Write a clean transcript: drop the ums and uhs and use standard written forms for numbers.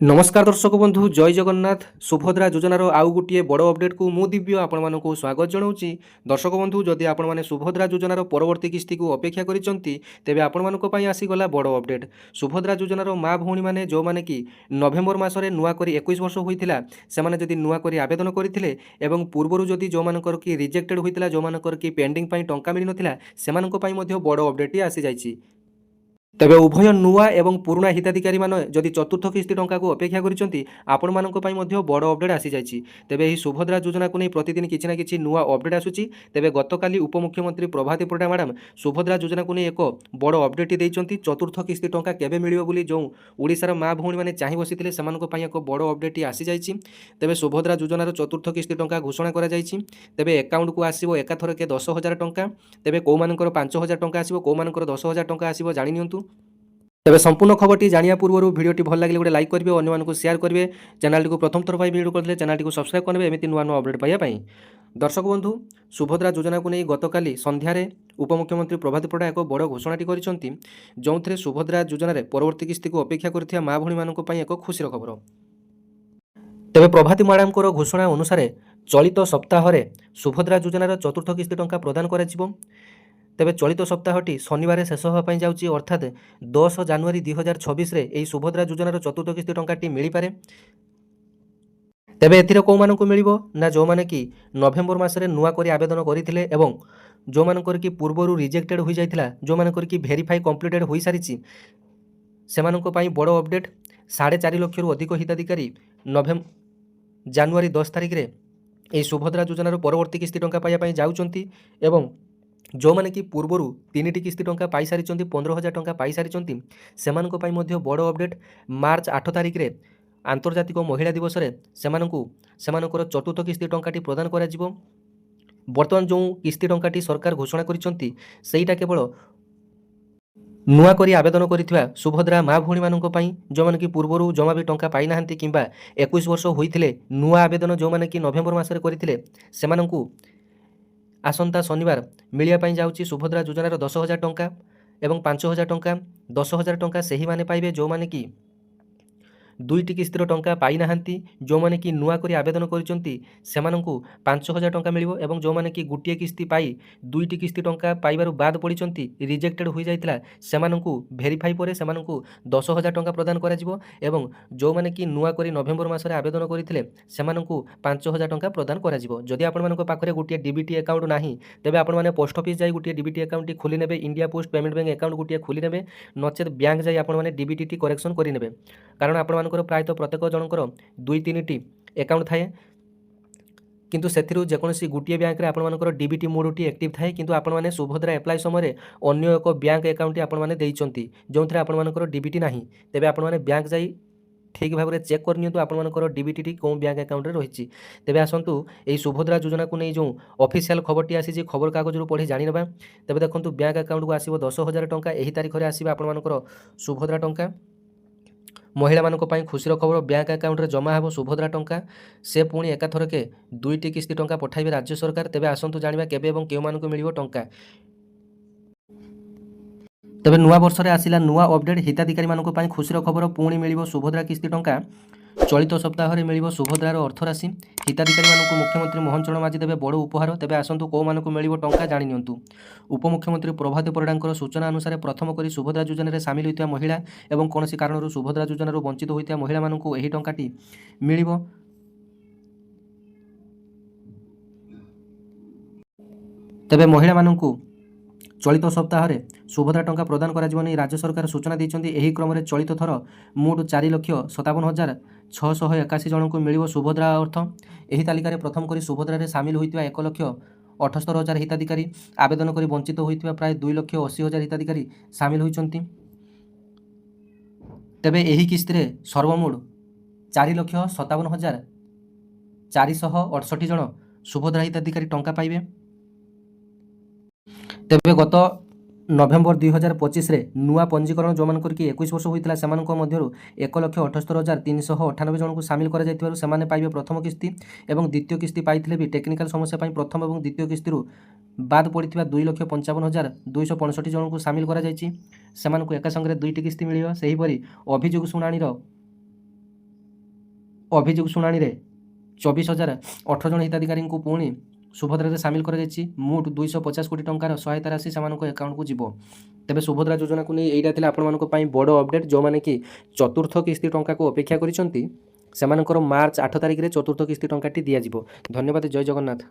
नमस्कार दर्शक बंधु जय जगन्नाथ सुभद्रा योजनार आउ गोटे बड़ अपडेट को मु दिव्य आपण स्वागत जनाऊँगी। दर्शक बंधु जदि आपण सुभद्रा योजनार परवर्ती किस्ती को अपेक्षा करिसेंती तेबे आपण मानक पई आसीगला बड़ अपडेट। सुभद्रा योजनार माँ भौणी मैंने जो मैंने कि नवेम्बर मासरे नुआ करी 21 वर्ष होइतिला सेमाने जदि नुआ करी आवेदन करथिले एवं पूर्वरु जदि जो मानकर कि रिजेक्टेड होइतिला जो मानकर कि पेंडिंग पई टंका मिलि नथिला सेमानक पई मध्ये बड़ अपडेट आसी जाइछि। तेबे उभय नुआ एवं पुराणा हिताधिकारी माने जदि चतुर्थ किस्ती टंका को अपेक्षा करिसेंती आपण मानक पई मध्ये बड़ अपडेट आसी जाइछि। तेबे एही सुभद्रा योजना को नै प्रतिदिन किछि ना किछि नुआ अपडेट आसुछि। तेबे गतकाली उपमुख्यमंत्री प्रभाती परिडा मैडम सुभद्रा योजना को नै एक बड़ अपडेट देइचंती। चतुर्थ किस्ती टंका केबे मिलिबो बोली जो ओडिसार माँ भौणी माने चाहि बसिथिले सेमानक पई एक बड़ अपडेट आसी जाइछि। तेबे सुभद्रा योजनार चतुर्थ किस्ती टंका घोषणा करा जाइछि। तेबे अकाउंट को आसीबो एकाथरके 10,000 टंका। तेबे को मानकर 5,000 टंका आसीबो को मानकर 10,000 टंका आसीबो जानि नियंतु। तेबे संपूर्ण खबरटी जानिया पूर्व वीडियोटी भल लगे गोटे लाइक करेंगे और अन्य शेयर करेंगे। चैनल को प्रथम थर वीडियो करते चैनल को सब्सक्राइब करेंगे एमती नुआ नुआ अपडेट पाइबापी। दर्शक बंधु सुभद्रा योजना को नहीं गतकाली संध्यारे उपमुख्यमंत्री प्रभाती परिडा एक बड़ घोषणाटी करिसेंती जो सुभद्रा योजन परवर्ती किस्ती को अपेक्षा करथिया माँ भौणी मानक पई एक खुशीर खबर। तेबे प्रभाती मैडम घोषणा अनुसार चलित सप्ताह सुभद्रा योजनार चतुर्थ किस्ती टंका प्रदान कर। तेबे चलित सप्ताहटी शनिवार शेष होगापी जाऊँगी अर्थात 10 जानुआरी 2026 यही सुभद्रा योजनार चतुर्थ किस्ती टंकाटी मिल पारे। तेबे एथिरे को मानकु मिलिबो ना जो माने कि नवेम्बर मासरे नुआ करी आवेदन करिथिले एवं जो मानकर कि पूर्वरु रिजेक्टेड होई जाइथिला जो मानकर कि वेरीफाई कंप्लीटेड होई सारिछि सेमानक पई बड़ अपडेट। 4.5 लाख रु अधिक हिताधिकारी जानुआरी 10 तारिख रे एही सुभद्रा योजनार परवर्ती किस्ती टंका पाइबा पई जाउचंती एवं जो माने कि पूर्वरु 3टी किस्ती टंका पाई सारिचंती 15,000 टंका पाई सारिचंती सेमानक पई मध्ये बड़ अपडेट। मार्च 8 तारिख रे आंतर्जातिक महिला दिवस रे सेमानकर चतुर्थ किस्ती टंकाटी प्रदान करा जिवो। वर्तमान जो किस्ती टंकाटी सरकार घोषणा करिसंती सेईटा केवल नुआ करी आवेदन करिथिबा सुभद्रा माँ भौणी मानक पई जो माने कि पूर्वरु जमा भी टंका पाई नाहंती किंबा 21 वर्ष होइथिले नुआ आवेदन जो माने कि नवेम्बर मासरे करिथिले सेमानंकु आसंता शनिवार मिलिया पई जाउची सुभद्रा योजनार 10,000 टंका एवं 5,000 टंका 10,000 टंका सेही माने पाइबे जो माने कि दुईटी किस्तीर टंका पाई नाहंती जो माने कि नुआ करी आवेदन करिसंती सेमानंकु 5,000 टंका मिलिबो एवं जो माने कि गुटिए किस्ती पाई दुईटी किस्ती टंका पाइबारु बाद पड़िसंती रिजेक्टेड होई जाइतिला सेमानंकु वेरीफाई परे सेमानंकु 10,000 टंका प्रदान करा जिवो एवं जो माने कि नुआ करी नवेम्बर मासरे आवेदन करिथिले सेमानंकु 5,000 टंका प्रदान करा जिवो। जदि आपण मानक पाखरे गुटिए डीबीटी अकाउंट नाही तेबे आपण माने पोस्ट ऑफिस जाई गुटिए डीबीटी अकाउंट खोली नेबे। India post payment bank account गुटिए खोली नेबे नचेत बैंक जाई आपण माने डीबीटी टी करेक्शन करि नेबे कारण आपण मानकर प्रायतः प्रत्येक जनकर 2-3टी अकाउंट थाए किंतु सेथिरु जेकोसी गुटिए बैंक रे आपण मानकर डीबीटी मोडटी एक्टिव थाए किंतु आपण माने सुभद्रा अप्लाई समय अन्य एक बैंक अकाउंट आपण माने देइचंती जोंथरे आपण मानकर डीबीटी नाही तेबे आपण माने बैंक जाई ठीक भाव में चेक करनियंतु आपण मानकर डीबीटी कौन बैंक अकाउंट रे रहिछि। तेबे आसंतु एही सुभद्रा योजना को नै जो ऑफिशियल खबरटी आसी जे खबर कागज रु पढ़ी जानि नेबा। तेबे देखंतु बैंक अकाउंट को आसीबो 10,000 टंका एही तारिख रे आसीबा आपण मानकर सुभद्रा टंका। महिला मानक पई खुशीर खबर बैंक अकाउंट रे जमा हेबो सुभद्रा टंका से पुणी एकाथरके दुईटी किस्ती टंका पठाइबे राज्य सरकार। तेबे आसंतु जानिबा केबे एवं केउ मानक मिलिबो टंका। तेबे नुआ वर्ष रे आसिला नुआ अपडेट हिताधिकारी मानक पई खुशीर खबर पुणी मिलिबो सुभद्रा किस्ती टंका। चलित सप्ताह रे मिलिबो सुभद्रार अर्थराशि हिताधिकारी मानक मुख्यमंत्री मोहन चरण माझी देबे बड़ उपहार। तेबे आसंतु को मानक मिलिबो टंका जानि नियंतु। उपमुख्यमंत्री प्रभाती परिडांकर सूचना अनुसार प्रथम करी सुभद्रा योजना रे शामिल होइतिया महिला एवं कोनोसी कारणरू सुभद्रा योजना रो वंचित होइतिया महिला मानक एही टंकाटी मिलिबो। तेबे महिला मानक चलित सप्ताह रे सुभद्रा टंका प्रदान करा जीवनी राज्य सरकार सूचना दैछन्ती। एही क्रम रे चलित थर मोट 4,57,681 जन को मिलिबो सुभद्रा अर्थ। एही तालिका रे प्रथम करी सुभद्रा रे शामिल होइतिबा 1,78,000 हिताधिकारी आवेदन करी वंचित होइतिबा प्राय 2,80,000 हिताधिकारी शामिल होइछन्ती। तेबे एही किस्ती रे सर्वमोट 4,57,468 जन सुभद्रा हिताधिकारी टंका पाइबे। तेबे गत नवेम्बर 2025 रे नुआ पंजीकरण जो मानकर कि 21 वर्ष होइतिला सेमानक मध्यरु 1,78,398 जन को शामिल करा जायतिबारु सेमाने पाइबे प्रथम किस्ती एवं द्वितीय किस्ती पाइथिले भी टेक्निकल समस्या पई प्रथम एवं द्वितीय किस्ती रु बाद पड़िथिबा 2,55,265 जन को शामिल करा जायछि। सेमानक एका संगे दुईटी किस्ती मिलिबा। सेही परि अभियोग सुनानी रो ଅଭିଯୋଗ ଶୁଣାଣିରେ 24,018 ଜଣ ହିତାଧିକାରୀଙ୍କୁ ପୁଣି ସୁଭଦ୍ରାରେ ସାମିଲ କରାଯାଇଛି। ମୋଟ 250 କୋଟି ଟଙ୍କାର ସହାୟତା ରାଶି ସେମାନଙ୍କ ଆକାଉଣ୍ଟକୁ ଯିବ। ତେବେ ସୁଭଦ୍ରା ଯୋଜନାକୁ ନେଇ ଏଇଟା ଥିଲା ଆପଣମାନଙ୍କ ପାଇଁ ବଡ଼ ଅପଡ଼େଟ୍। ଯେଉଁମାନେ କି ଚତୁର୍ଥ କିସ୍ତି ଟଙ୍କାକୁ ଅପେକ୍ଷା କରିଛନ୍ତି ସେମାନଙ୍କର ମାର୍ଚ୍ଚ 8 ତାରିଖରେ ଚତୁର୍ଥ କିସ୍ତି ଟଙ୍କାଟି ଦିଆଯିବ। ଧନ୍ୟବାଦ। ଜୟ ଜଗନ୍ନାଥ।